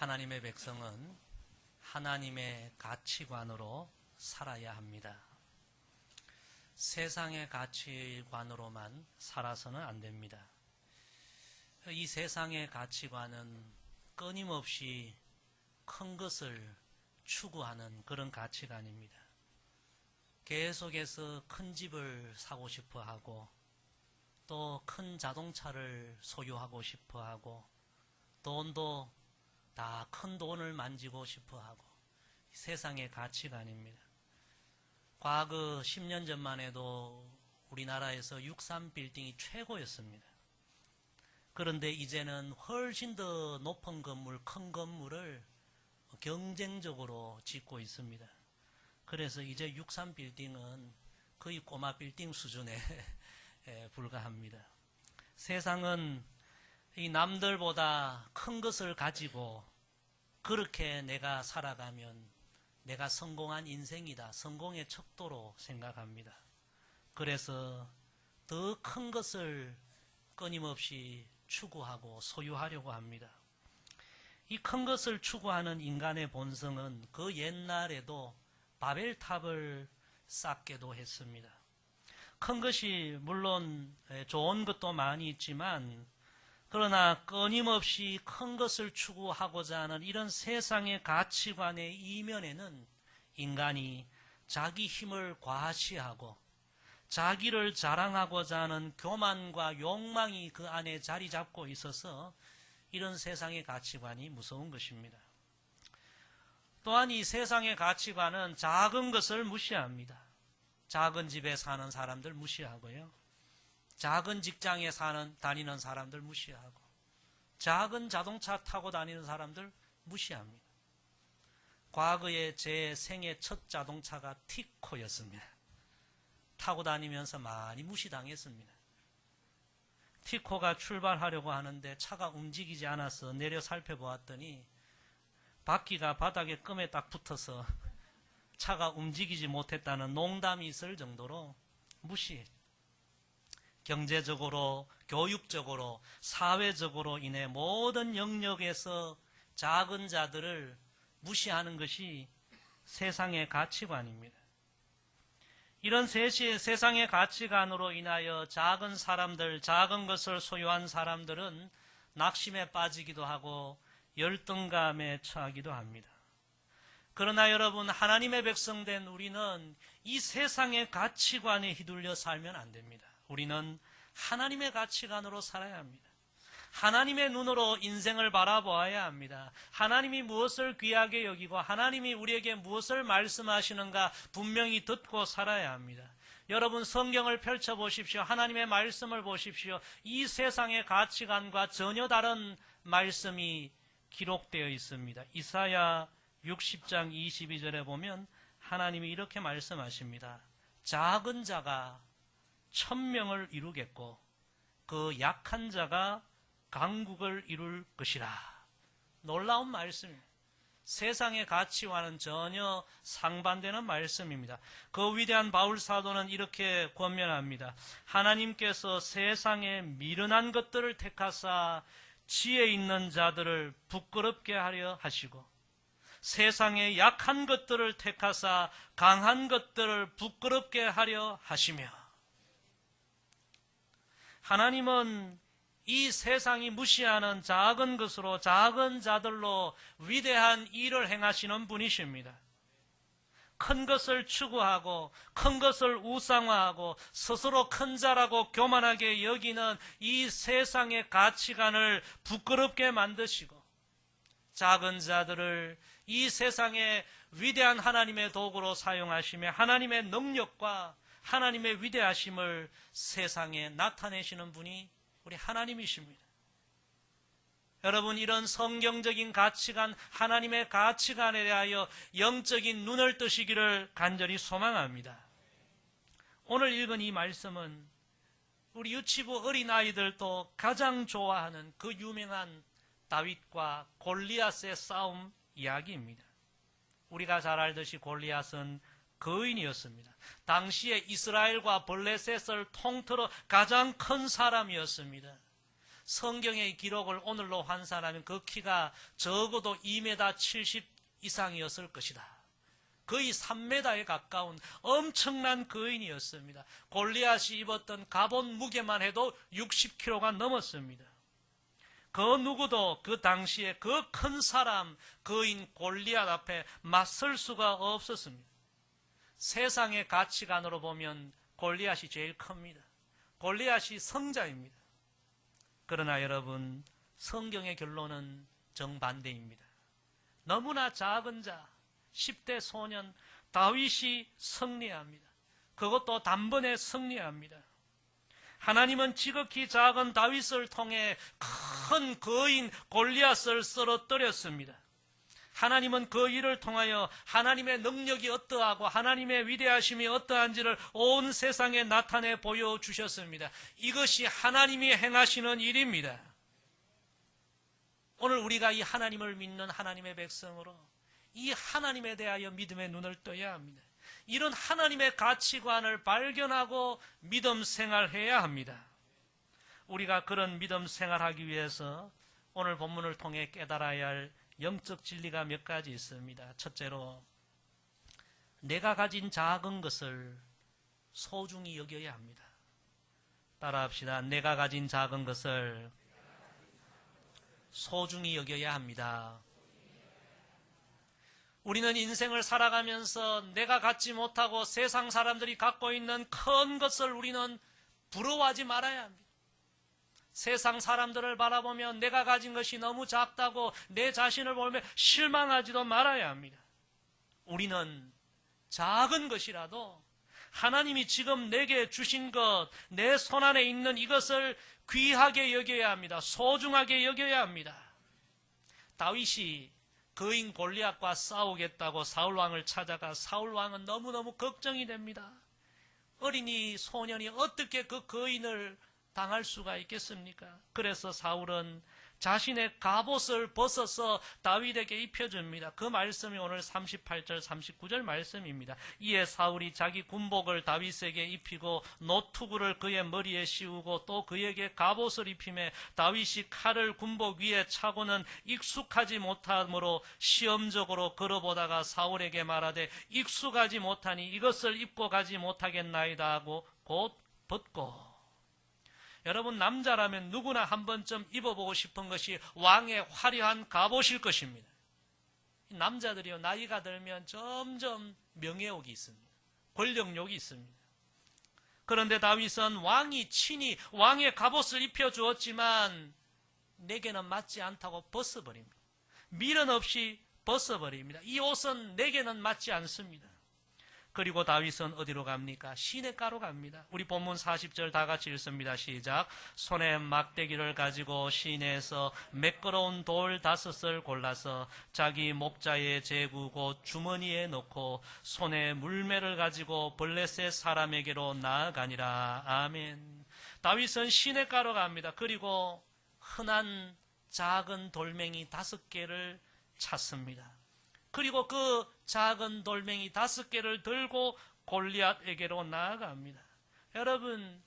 하나님의 백성은 하나님의 가치관으로 살아야 합니다. 세상의 가치관으로만 살아서는 안 됩니다. 이 세상의 가치관은 끊임없이 큰 것을 추구하는 그런 가치관입니다. 계속해서 큰 집을 사고 싶어 하고, 또 큰 자동차를 소유하고 싶어 하고, 돈도 다 큰 돈을 만지고 싶어 하고, 세상의 가치관입니다. 과거 10년 전만 해도 우리나라에서 63빌딩이 최고였습니다. 그런데 이제는 훨씬 더 높은 건물, 큰 건물을 경쟁적으로 짓고 있습니다. 그래서 이제 63빌딩은 거의 꼬마 빌딩 수준에 불과합니다. 세상은 이 남들보다 큰 것을 가지고 그렇게 내가 살아가면 내가 성공한 인생이다, 성공의 척도로 생각합니다. 그래서 더 큰 것을 끊임없이 추구하고 소유하려고 합니다. 이 큰 것을 추구하는 인간의 본성은 그 옛날에도 바벨탑을 쌓기도 했습니다. 큰 것이 물론 좋은 것도 많이 있지만, 그러나 끊임없이 큰 것을 추구하고자 하는 이런 세상의 가치관의 이면에는 인간이 자기 힘을 과시하고 자기를 자랑하고자 하는 교만과 욕망이 그 안에 자리 잡고 있어서 이런 세상의 가치관이 무서운 것입니다. 또한 이 세상의 가치관은 작은 것을 무시합니다. 작은 집에 사는 사람들 무시하고요. 작은 직장에 다니는 사람들 무시하고, 작은 자동차 타고 다니는 사람들 무시합니다. 과거에 제 생애 첫 자동차가 티코였습니다. 타고 다니면서 많이 무시당했습니다. 티코가 출발하려고 하는데 차가 움직이지 않아서 내려 살펴보았더니 바퀴가 바닥에 끔에 딱 붙어서 차가 움직이지 못했다는 농담이 있을 정도로 무시했죠. 경제적으로, 교육적으로, 사회적으로 인해 모든 영역에서 작은 자들을 무시하는 것이 세상의 가치관입니다. 이런 세상의 가치관으로 인하여 작은 사람들, 작은 것을 소유한 사람들은 낙심에 빠지기도 하고 열등감에 처하기도 합니다. 그러나 여러분, 하나님의 백성된 우리는 이 세상의 가치관에 휘둘려 살면 안 됩니다. 우리는 하나님의 가치관으로 살아야 합니다. 하나님의 눈으로 인생을 바라보아야 합니다. 하나님이 무엇을 귀하게 여기고 하나님이 우리에게 무엇을 말씀하시는가 분명히 듣고 살아야 합니다. 여러분, 성경을 펼쳐보십시오. 하나님의 말씀을 보십시오. 이 세상의 가치관과 전혀 다른 말씀이 기록되어 있습니다. 이사야 60장 22절에 보면 하나님이 이렇게 말씀하십니다. 작은 자가 1000명을 이루겠고 그 약한 자가 강국을 이룰 것이라. 놀라운 말씀입니다. 세상의 가치와는 전혀 상반되는 말씀입니다. 그 위대한 바울 사도는 이렇게 권면합니다. 하나님께서 세상의 미련한 것들을 택하사 지혜 있는 자들을 부끄럽게 하려 하시고, 세상의 약한 것들을 택하사 강한 것들을 부끄럽게 하려 하시며, 하나님은 이 세상이 무시하는 작은 것으로, 작은 자들로 위대한 일을 행하시는 분이십니다. 큰 것을 추구하고 큰 것을 우상화하고 스스로 큰 자라고 교만하게 여기는 이 세상의 가치관을 부끄럽게 만드시고, 작은 자들을 이 세상의 위대한 하나님의 도구로 사용하시며 하나님의 능력과 하나님의 위대하심을 세상에 나타내시는 분이 우리 하나님이십니다. 여러분, 이런 성경적인 가치관, 하나님의 가치관에 대하여 영적인 눈을 뜨시기를 간절히 소망합니다. 오늘 읽은 이 말씀은 우리 유치부 어린아이들도 가장 좋아하는 그 유명한 다윗과 골리앗의 싸움 이야기입니다. 우리가 잘 알듯이 골리앗은 거인이었습니다. 당시에 이스라엘과 블레셋을 통틀어 가장 큰 사람이었습니다. 성경의 기록을 오늘로 환산하면 그 키가 적어도 2m 70 이상이었을 것이다. 거의 3m에 가까운 엄청난 거인이었습니다. 골리앗이 입었던 갑옷 무게만 해도 60kg가 넘었습니다. 그 누구도 그 당시에 그 큰 사람, 거인 골리앗 앞에 맞설 수가 없었습니다. 세상의 가치관으로 보면 골리앗이 제일 큽니다. 골리앗이 성자입니다. 그러나 여러분, 성경의 결론은 정반대입니다. 너무나 작은 자, 10대 소년 다윗이 승리합니다. 그것도 단번에 승리합니다. 하나님은 지극히 작은 다윗을 통해 큰 거인 골리앗을 쓰러뜨렸습니다. 하나님은 그 일을 통하여 하나님의 능력이 어떠하고 하나님의 위대하심이 어떠한지를 온 세상에 나타내 보여주셨습니다. 이것이 하나님이 행하시는 일입니다. 오늘 우리가 이 하나님을 믿는 하나님의 백성으로 이 하나님에 대하여 믿음의 눈을 떠야 합니다. 이런 하나님의 가치관을 발견하고 믿음 생활해야 합니다. 우리가 그런 믿음 생활하기 위해서 오늘 본문을 통해 깨달아야 할 영적 진리가 몇 가지 있습니다. 첫째로, 내가 가진 작은 것을 소중히 여겨야 합니다. 따라합시다. 내가 가진 작은 것을 소중히 여겨야 합니다. 우리는 인생을 살아가면서 내가 갖지 못하고 세상 사람들이 갖고 있는 큰 것을 우리는 부러워하지 말아야 합니다. 세상 사람들을 바라보면 내가 가진 것이 너무 작다고 내 자신을 보며 실망하지도 말아야 합니다. 우리는 작은 것이라도 하나님이 지금 내게 주신 것, 내 손안에 있는 이것을 귀하게 여겨야 합니다. 소중하게 여겨야 합니다. 다윗이 거인 골리앗과 싸우겠다고 사울왕을 찾아가 사울왕은 너무너무 걱정이 됩니다. 어린이 소년이 어떻게 그 거인을 당할 수가 있겠습니까? 그래서 사울은 자신의 갑옷을 벗어서 다윗에게 입혀줍니다. 그 말씀이 오늘 38절 39절 말씀입니다. 이에 사울이 자기 군복을 다윗에게 입히고 노투구를 그의 머리에 씌우고 또 그에게 갑옷을 입히매 다윗이 칼을 군복 위에 차고는 익숙하지 못하므로 시험적으로 걸어보다가 사울에게 말하되 익숙하지 못하니 이것을 입고 가지 못하겠나이다 하고 곧 벗고. 여러분, 남자라면 누구나 한 번쯤 입어보고 싶은 것이 왕의 화려한 갑옷일 것입니다. 남자들이요, 나이가 들면 점점 명예욕이 있습니다. 권력욕이 있습니다. 그런데 다윗은 왕이 친히 왕의 갑옷을 입혀주었지만 내게는 맞지 않다고 벗어버립니다. 미련 없이 벗어버립니다. 이 옷은 내게는 맞지 않습니다. 그리고 다윗은 어디로 갑니까? 시냇가로 갑니다. 우리 본문 40절 다 같이 읽습니다. 시작. 손에 막대기를 가지고 시내에서 매끄러운 돌 5을 골라서 자기 목자에 재구고 주머니에 넣고 손에 물매를 가지고 블레셋 사람에게로 나아가니라. 아멘. 다윗은 시냇가로 갑니다. 그리고 흔한 작은 돌멩이 5개를 찾습니다. 그리고 그 작은 돌멩이 5개를 들고 골리앗에게로 나아갑니다. 여러분,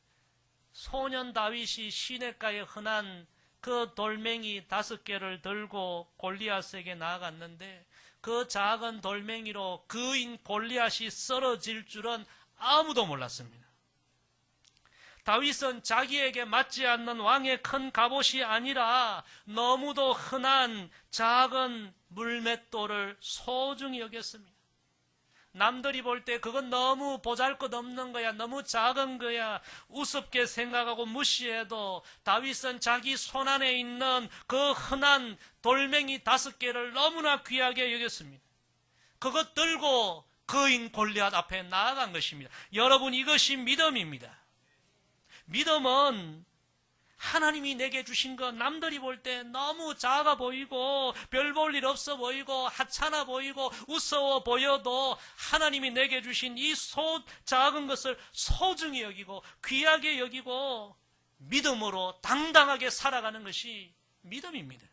소년 다윗이 시냇가에 흔한 그 돌멩이 5개를 들고 골리앗에게 나아갔는데 그 작은 돌멩이로 그인 골리앗이 쓰러질 줄은 아무도 몰랐습니다. 다윗은 자기에게 맞지 않는 왕의 큰 갑옷이 아니라 너무도 흔한 작은 물맷돌을 소중히 여겼습니다. 남들이 볼 때 그건 너무 보잘것없는 거야, 너무 작은 거야, 우습게 생각하고 무시해도 다윗은 자기 손안에 있는 그 흔한 돌멩이 5개를 너무나 귀하게 여겼습니다. 그것 들고 거인 골리앗 앞에 나아간 것입니다. 여러분, 이것이 믿음입니다. 믿음은 하나님이 내게 주신 것, 남들이 볼 때 너무 작아 보이고 별 볼 일 없어 보이고 하찮아 보이고 우스워 보여도 하나님이 내게 주신 이 작은 것을 소중히 여기고 귀하게 여기고 믿음으로 당당하게 살아가는 것이 믿음입니다.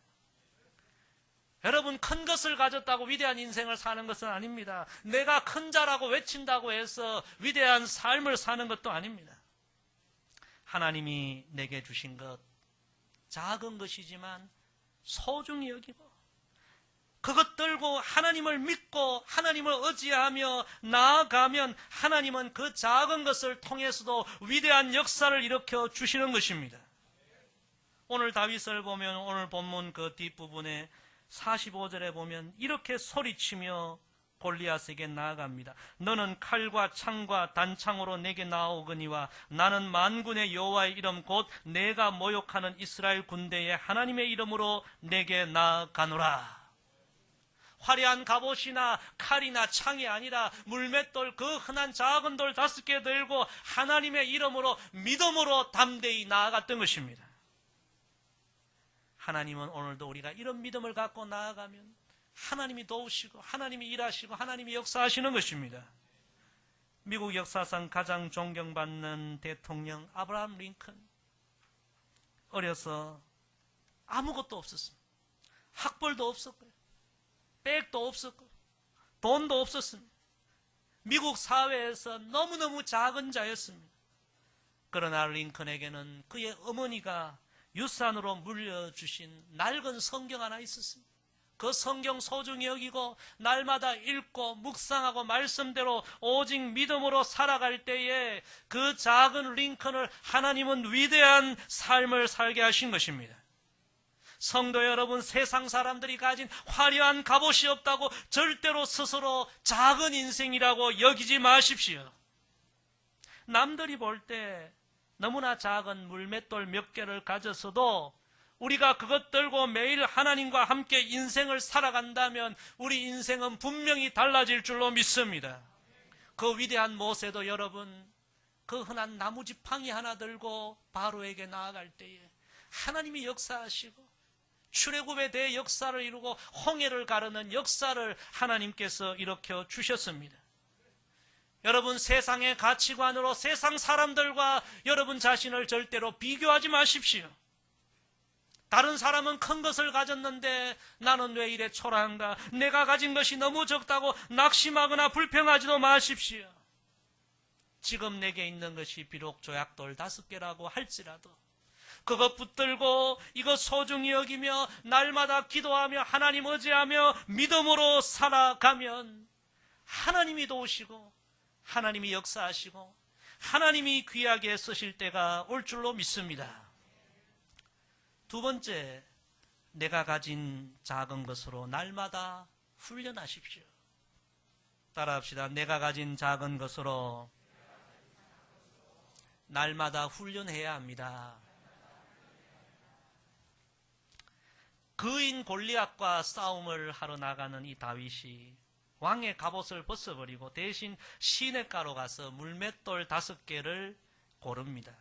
여러분, 큰 것을 가졌다고 위대한 인생을 사는 것은 아닙니다. 내가 큰 자라고 외친다고 해서 위대한 삶을 사는 것도 아닙니다. 하나님이 내게 주신 것, 작은 것이지만 소중히 여기고 그것 들고 하나님을 믿고 하나님을 의지하며 나아가면 하나님은 그 작은 것을 통해서도 위대한 역사를 일으켜 주시는 것입니다. 오늘 다윗을 보면 오늘 본문 그 뒷부분에 45절에 보면 이렇게 소리치며 골리앗에게 나아갑니다. 너는 칼과 창과 단창으로 내게 나아오거니와 나는 만군의 여호와의 이름 곧 내가 모욕하는 이스라엘 군대의 하나님의 이름으로 내게 나아가노라. 화려한 갑옷이나 칼이나 창이 아니라 물맷돌 그 흔한 작은 돌 5개 들고 하나님의 이름으로 믿음으로 담대히 나아갔던 것입니다. 하나님은 오늘도 우리가 이런 믿음을 갖고 나아가면 하나님이 도우시고 하나님이 일하시고 하나님이 역사하시는 것입니다. 미국 역사상 가장 존경받는 대통령 아브라함 링컨, 어려서 아무것도 없었습니다. 학벌도 없었고요, 백도 없었고 돈도 없었습니다. 미국 사회에서 너무너무 작은 자였습니다. 그러나 링컨에게는 그의 어머니가 유산으로 물려주신 낡은 성경 하나 있었습니다. 그 성경 소중히 여기고 날마다 읽고 묵상하고 말씀대로 오직 믿음으로 살아갈 때에 그 작은 링컨을 하나님은 위대한 삶을 살게 하신 것입니다. 성도 여러분, 세상 사람들이 가진 화려한 갑옷이 없다고 절대로 스스로 작은 인생이라고 여기지 마십시오. 남들이 볼 때 너무나 작은 물맷돌 몇 개를 가졌어도 우리가 그것 들고 매일 하나님과 함께 인생을 살아간다면 우리 인생은 분명히 달라질 줄로 믿습니다. 그 위대한 모세도 여러분, 그 흔한 나무지팡이 하나 들고 바로에게 나아갈 때에 하나님이 역사하시고 출애굽에 대해 역사를 이루고 홍해를 가르는 역사를 하나님께서 일으켜 주셨습니다. 여러분, 세상의 가치관으로 세상 사람들과 여러분 자신을 절대로 비교하지 마십시오. 다른 사람은 큰 것을 가졌는데 나는 왜 이래 초라한가? 내가 가진 것이 너무 적다고 낙심하거나 불평하지도 마십시오. 지금 내게 있는 것이 비록 조약돌 5개라고 할지라도 그것 붙들고 이것 소중히 여기며 날마다 기도하며 하나님 의지하며 믿음으로 살아가면 하나님이 도우시고 하나님이 역사하시고 하나님이 귀하게 쓰실 때가 올 줄로 믿습니다. 두 번째, 내가 가진 작은 것으로 날마다 훈련하십시오. 따라합시다. 내가 가진 작은 것으로 날마다 훈련해야 합니다. 그인 골리앗과 싸움을 하러 나가는 이 다윗이 왕의 갑옷을 벗어버리고 대신 시냇가로 가서 물맷돌 5개를 고릅니다.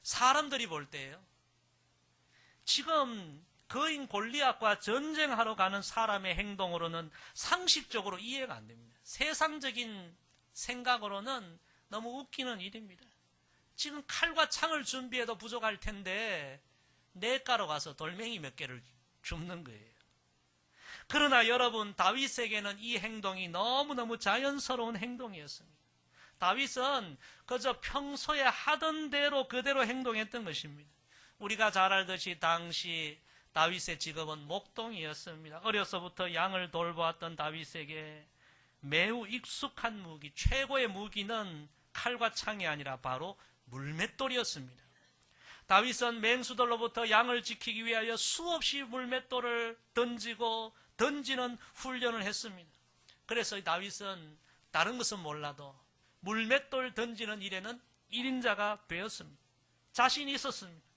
사람들이 볼 때요, 지금 거인 골리앗과 전쟁하러 가는 사람의 행동으로는 상식적으로 이해가 안 됩니다. 세상적인 생각으로는 너무 웃기는 일입니다. 지금 칼과 창을 준비해도 부족할 텐데 냇가로 가서 돌멩이 몇 개를 줍는 거예요. 그러나 여러분, 다윗에게는 이 행동이 너무너무 자연스러운 행동이었습니다. 다윗은 그저 평소에 하던 대로 그대로 행동했던 것입니다. 우리가 잘 알듯이 당시 다윗의 직업은 목동이었습니다. 어려서부터 양을 돌보았던 다윗에게 매우 익숙한 무기, 최고의 무기는 칼과 창이 아니라 바로 물맷돌이었습니다. 다윗은 맹수들로부터 양을 지키기 위하여 수없이 물맷돌을 던지는 훈련을 했습니다. 그래서 다윗은 다른 것은 몰라도 물맷돌 던지는 일에는 1인자가 되었습니다. 자신이 있었습니다.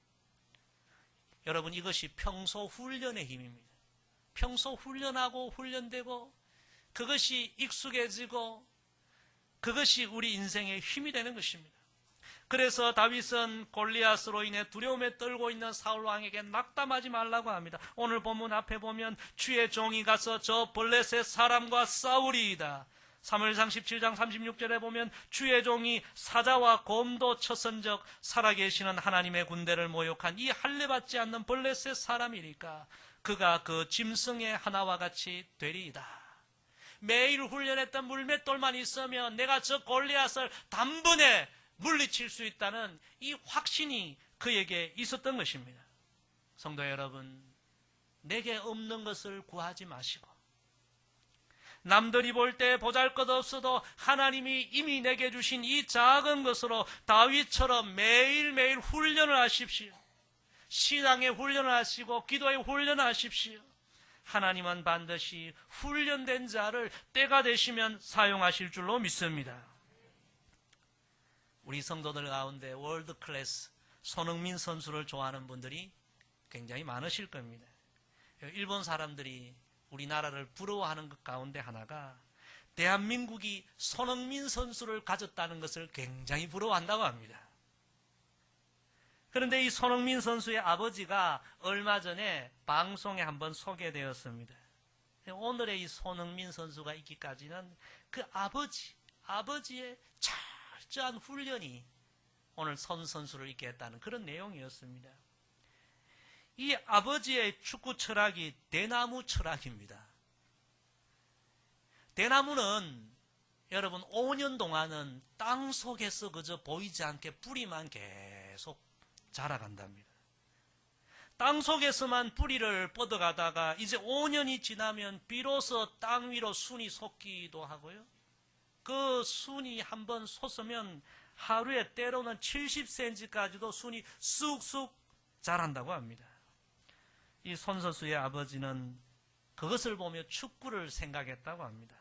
여러분, 이것이 평소 훈련의 힘입니다. 평소 훈련하고 훈련되고 그것이 익숙해지고 그것이 우리 인생의 힘이 되는 것입니다. 그래서 다윗은 골리앗으로 인해 두려움에 떨고 있는 사울 왕에게 낙담하지 말라고 합니다. 오늘 본문 앞에 보면 주의 종이 가서 저 블레셋 사람과 싸우리이다. 사무엘상 17장 36절에 보면 주의 종이 사자와 곰도 쳐선적 살아계시는 하나님의 군대를 모욕한 이 할례받지 않는 블레셋 사람이니까 그가 그 짐승의 하나와 같이 되리이다. 매일 훈련했던 물맷돌만 있으면 내가 저 골리앗을 단번에 물리칠 수 있다는 이 확신이 그에게 있었던 것입니다. 성도 여러분, 내게 없는 것을 구하지 마시고, 남들이 볼 때 보잘것없어도 하나님이 이미 내게 주신 이 작은 것으로 다윗처럼 매일매일 훈련을 하십시오. 신앙의 훈련을 하시고 기도의 훈련을 하십시오. 하나님은 반드시 훈련된 자를 때가 되시면 사용하실 줄로 믿습니다. 우리 성도들 가운데 월드 클래스 손흥민 선수를 좋아하는 분들이 굉장히 많으실 겁니다. 일본 사람들이 우리나라를 부러워하는 것 가운데 하나가 대한민국이 손흥민 선수를 가졌다는 것을 굉장히 부러워한다고 합니다. 그런데 이 손흥민 선수의 아버지가 얼마 전에 방송에 한번 소개되었습니다. 오늘의 이 손흥민 선수가 있기까지는 그 아버지의 철저한 훈련이 오늘 선수를 있게 했다는 그런 내용이었습니다. 이 아버지의 축구 철학이 대나무 철학입니다. 대나무는 여러분 5년 동안은 땅 속에서 그저 보이지 않게 뿌리만 계속 자라간답니다. 땅 속에서만 뿌리를 뻗어가다가 이제 5년이 지나면 비로소 땅 위로 순이 솟기도 하고요. 그 순이 한번 솟으면 하루에 때로는 70cm까지도 순이 쑥쑥 자란다고 합니다. 이 손 선수의 아버지는 그것을 보며 축구를 생각했다고 합니다.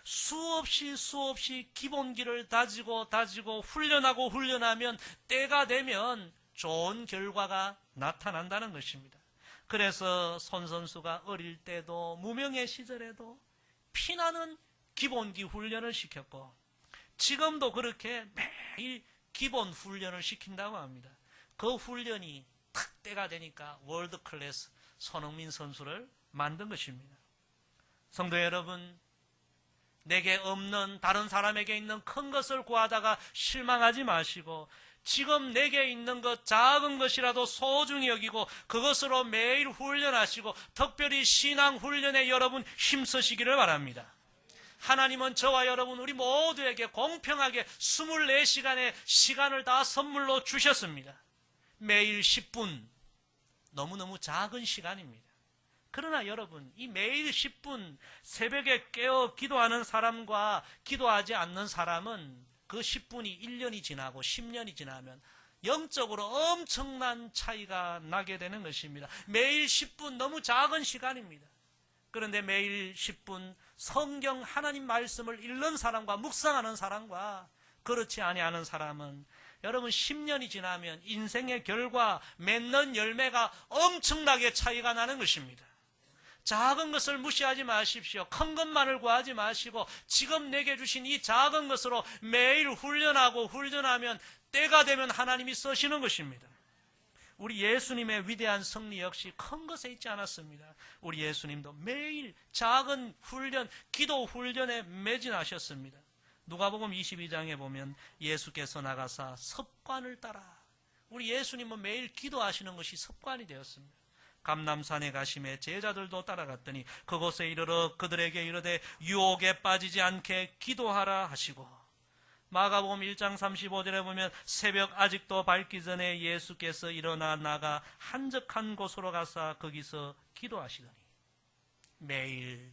수없이 기본기를 다지고 훈련하면 때가 되면 좋은 결과가 나타난다는 것입니다. 그래서 손 선수가 어릴 때도 무명의 시절에도 피나는 기본기 훈련을 시켰고 지금도 그렇게 매일 기본 훈련을 시킨다고 합니다. 그 훈련이 탁 때가 되니까 월드 클래스 손흥민 선수를 만든 것입니다. 성도 여러분, 내게 없는 다른 사람에게 있는 큰 것을 구하다가 실망하지 마시고 지금 내게 있는 것 작은 것이라도 소중히 여기고 그것으로 매일 훈련하시고 특별히 신앙 훈련에 여러분 힘쓰시기를 바랍니다. 하나님은 저와 여러분 우리 모두에게 공평하게 24시간의 시간을 다 선물로 주셨습니다. 매일 10분 너무너무 작은 시간입니다. 그러나 여러분 이 매일 10분 새벽에 깨어 기도하는 사람과 기도하지 않는 사람은 그 10분이 1년이 지나고 10년이 지나면 영적으로 엄청난 차이가 나게 되는 것입니다. 매일 10분 너무 작은 시간입니다. 그런데 매일 10분 성경 하나님 말씀을 읽는 사람과 묵상하는 사람과 그렇지 아니하는 사람은 여러분 10년이 지나면 인생의 결과 맺는 열매가 엄청나게 차이가 나는 것입니다. 작은 것을 무시하지 마십시오. 큰 것만을 구하지 마시고 지금 내게 주신 이 작은 것으로 매일 훈련하면 때가 되면 하나님이 쓰시는 것입니다. 우리 예수님의 위대한 승리 역시 큰 것에 있지 않았습니다. 우리 예수님도 매일 작은 훈련, 기도 훈련에 매진하셨습니다. 누가복음 22장에 보면 예수께서 나가사 습관을 따라 우리 예수님은 매일 기도하시는 것이 습관이 되었습니다. 감람산에 가심에 제자들도 따라갔더니 그곳에 이르러 그들에게 이르되 유혹에 빠지지 않게 기도하라 하시고 마가복음 1장 35절에 보면 새벽 아직도 밝기 전에 예수께서 일어나 나가 한적한 곳으로 가사 거기서 기도하시더니 매일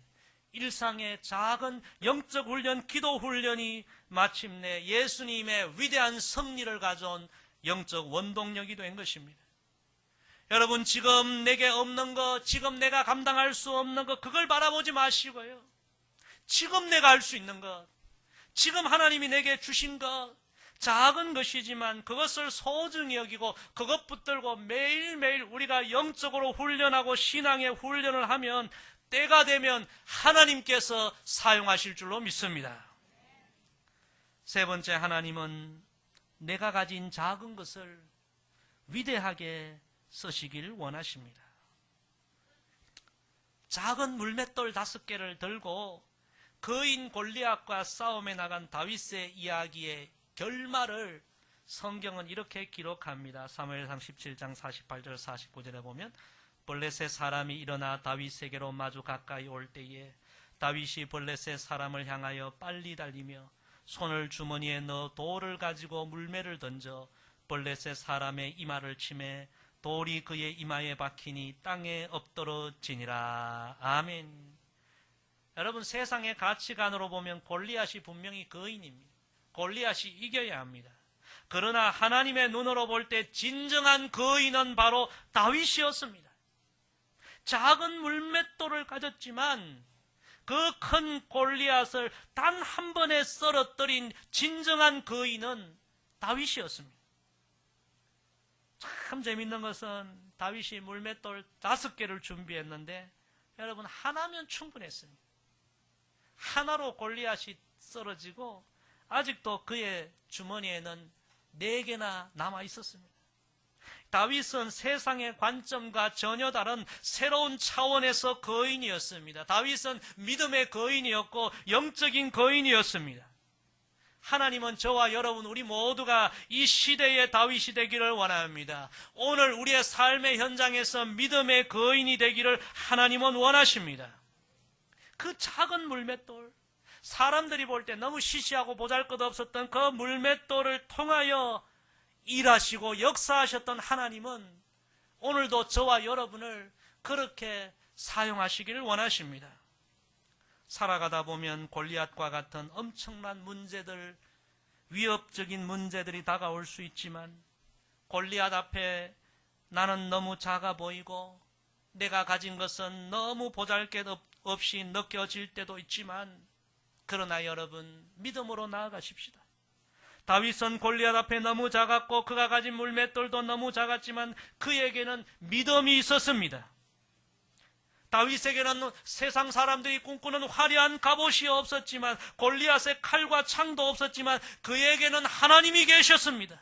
일상의 작은 영적 훈련, 기도 훈련이 마침내 예수님의 위대한 승리를 가져온 영적 원동력이 된 것입니다. 여러분 지금 내게 없는 것, 지금 내가 감당할 수 없는 것 그걸 바라보지 마시고요. 지금 내가 할 수 있는 것, 지금 하나님이 내게 주신 것 작은 것이지만 그것을 소중히 여기고 그것 붙들고 매일매일 우리가 영적으로 훈련하고 신앙의 훈련을 하면 때가 되면 하나님께서 사용하실 줄로 믿습니다. 세 번째, 하나님은 내가 가진 작은 것을 위대하게 쓰시길 원하십니다. 작은 물맷돌 5개를 들고 거인 골리앗과 싸움에 나간 다윗의 이야기의 결말을 성경은 이렇게 기록합니다. 사무엘상 17장 48절 49절에 보면 블레셋 사람이 일어나 다윗에게로 마주 가까이 올 때에 다윗이 블레셋 사람을 향하여 빨리 달리며 손을 주머니에 넣어 돌을 가지고 물매를 던져 블레셋 사람의 이마를 치매 돌이 그의 이마에 박히니 땅에 엎드러지니라. 아멘. 여러분, 세상의 가치관으로 보면 골리앗이 분명히 거인입니다. 골리앗이 이겨야 합니다. 그러나 하나님의 눈으로 볼 때 진정한 거인은 바로 다윗이었습니다. 작은 물맷돌을 가졌지만 그 큰 골리앗을 단 한 번에 쓰러뜨린 진정한 거인은 다윗이었습니다. 참 재밌는 것은 다윗이 물맷돌 5개를 준비했는데 여러분, 하나면 충분했습니다. 하나로 골리앗이 쓰러지고 아직도 그의 주머니에는 4개나 남아 있었습니다. 다윗은 세상의 관점과 전혀 다른 새로운 차원에서 거인이었습니다. 다윗은 믿음의 거인이었고 영적인 거인이었습니다. 하나님은 저와 여러분, 우리 모두가 이 시대의 다윗이 되기를 원합니다. 오늘 우리의 삶의 현장에서 믿음의 거인이 되기를 하나님은 원하십니다. 그 작은 물맷돌, 사람들이 볼 때 너무 시시하고 보잘것없었던 그 물맷돌을 통하여 일하시고 역사하셨던 하나님은 오늘도 저와 여러분을 그렇게 사용하시기를 원하십니다. 살아가다 보면 골리앗과 같은 엄청난 문제들, 위협적인 문제들이 다가올 수 있지만 골리앗 앞에 나는 너무 작아 보이고 내가 가진 것은 너무 보잘것없이 느껴질 때도 있지만 그러나 여러분, 믿음으로 나아가십시다. 다윗은 골리앗 앞에 너무 작았고 그가 가진 물맷돌도 너무 작았지만 그에게는 믿음이 있었습니다. 다윗에게는 세상 사람들이 꿈꾸는 화려한 갑옷이 없었지만 골리앗의 칼과 창도 없었지만 그에게는 하나님이 계셨습니다.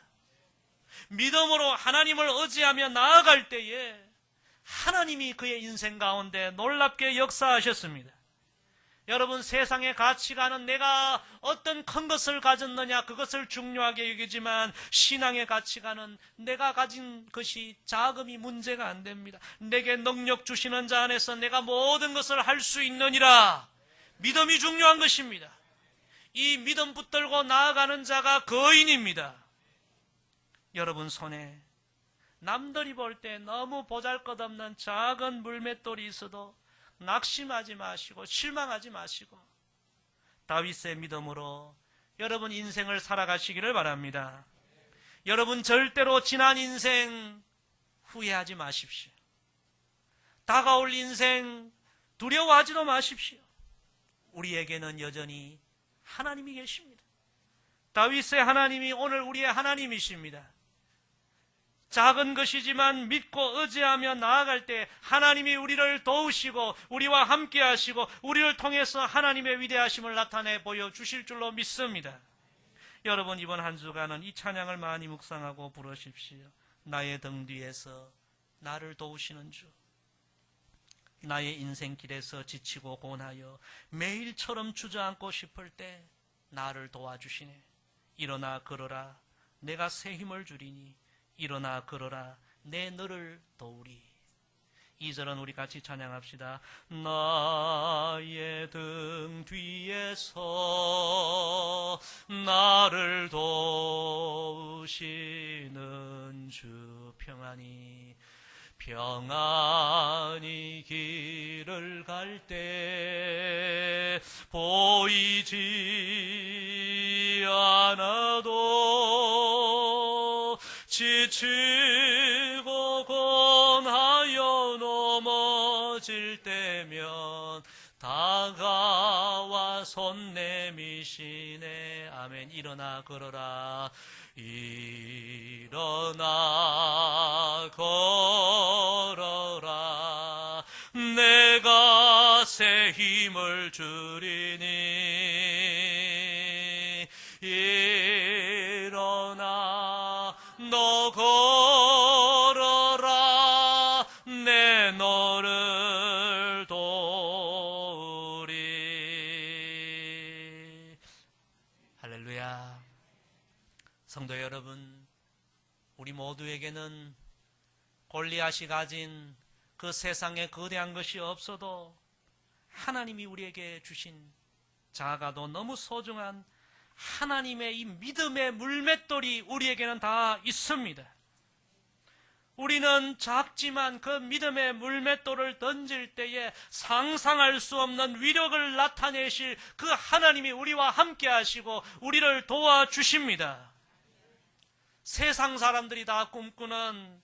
믿음으로 하나님을 의지하며 나아갈 때에 하나님이 그의 인생 가운데 놀랍게 역사하셨습니다. 여러분, 세상의 가치관은 내가 어떤 큰 것을 가졌느냐 그것을 중요하게 여기지만 신앙의 가치관은 내가 가진 것이 작음이 문제가 안 됩니다. 내게 능력 주시는 자 안에서 내가 모든 것을 할 수 있느니라. 믿음이 중요한 것입니다. 이 믿음 붙들고 나아가는 자가 거인입니다. 여러분 손에 남들이 볼 때 너무 보잘것없는 작은 물맷돌이 있어도 낙심하지 마시고 실망하지 마시고 다윗의 믿음으로 여러분 인생을 살아가시기를 바랍니다. 여러분 절대로 지난 인생 후회하지 마십시오. 다가올 인생 두려워하지도 마십시오. 우리에게는 여전히 하나님이 계십니다. 다윗의 하나님이 오늘 우리의 하나님이십니다. 작은 것이지만 믿고 의지하며 나아갈 때 하나님이 우리를 도우시고 우리와 함께 하시고 우리를 통해서 하나님의 위대하심을 나타내 보여주실 줄로 믿습니다. 여러분, 이번 한 주간은 이 찬양을 많이 묵상하고 부르십시오. 나의 등 뒤에서 나를 도우시는 주, 나의 인생길에서 지치고 고나여 매일처럼 주저앉고 싶을 때 나를 도와주시네. 일어나 걸어라, 내가 새 힘을 주리니 일어나 걸어라, 내 너를 도우리. 2절은 우리 같이 찬양합시다. 나의 등 뒤에서 나를 도우시는 주, 평안히 길을 갈 때 보이지 않아도 지치고 권하여 넘어질 때면 다가와 손 내미시네. 아멘. 일어나 걸어라, 일어나 걸어라, 내가 새 힘을 주리니 일어나 너 걸어라, 내 너를 도우리. 할렐루야. 성도 여러분, 우리 모두에게는 골리앗이 가진 그 세상에 거대한 것이 없어도 하나님이 우리에게 주신 작아도 너무 소중한 하나님의 이 믿음의 물맷돌이 우리에게는 다 있습니다. 우리는 작지만 그 믿음의 물맷돌을 던질 때에 상상할 수 없는 위력을 나타내실 그 하나님이 우리와 함께 하시고 우리를 도와주십니다. 세상 사람들이 다 꿈꾸는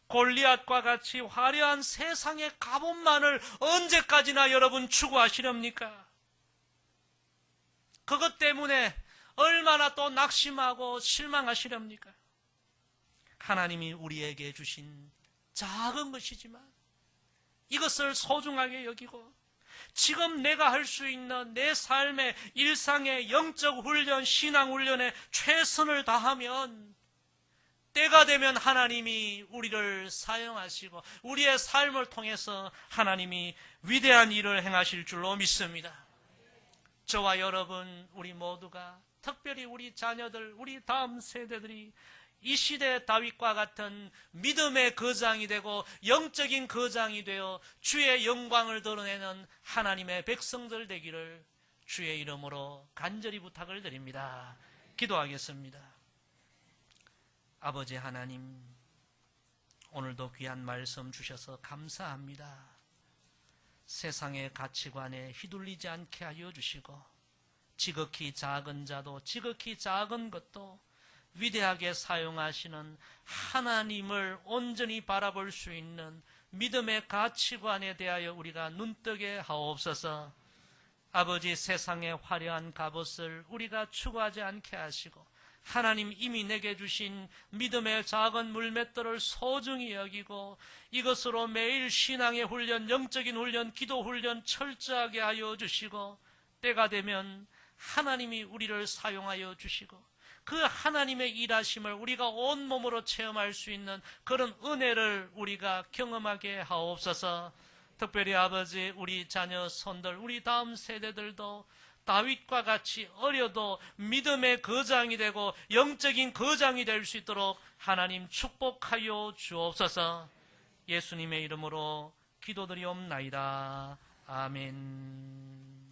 골리앗과 같이 화려한 세상의 갑옷만을 언제까지나 여러분 추구하시렵니까? 그것 때문에 얼마나 또 낙심하고 실망하시렵니까? 하나님이 우리에게 주신 작은 것이지만 이것을 소중하게 여기고 지금 내가 할 수 있는 내 삶의 일상의 영적 훈련, 신앙 훈련에 최선을 다하면 때가 되면 하나님이 우리를 사용하시고 우리의 삶을 통해서 하나님이 위대한 일을 행하실 줄로 믿습니다. 저와 여러분, 우리 모두가 특별히 우리 자녀들, 우리 다음 세대들이 이 시대 다윗과 같은 믿음의 거장이 되고 영적인 거장이 되어 주의 영광을 드러내는 하나님의 백성들 되기를 주의 이름으로 간절히 부탁을 드립니다. 기도하겠습니다. 아버지 하나님, 오늘도 귀한 말씀 주셔서 감사합니다. 세상의 가치관에 휘둘리지 않게 하여 주시고 지극히 작은 자도 지극히 작은 것도 위대하게 사용하시는 하나님을 온전히 바라볼 수 있는 믿음의 가치관에 대하여 우리가 눈뜨게 하옵소서. 아버지, 세상의 화려한 갑옷을 우리가 추구하지 않게 하시고 하나님 이미 내게 주신 믿음의 작은 물맷돌을 소중히 여기고 이것으로 매일 신앙의 훈련, 영적인 훈련, 기도 훈련 철저하게 하여 주시고 때가 되면 하나님이 우리를 사용하여 주시고 그 하나님의 일하심을 우리가 온몸으로 체험할 수 있는 그런 은혜를 우리가 경험하게 하옵소서. 특별히 아버지, 우리 자녀, 손들, 우리 다음 세대들도 다윗과 같이 어려도 믿음의 거장이 되고 영적인 거장이 될 수 있도록 하나님 축복하여 주옵소서. 예수님의 이름으로 기도드리옵나이다. 아멘.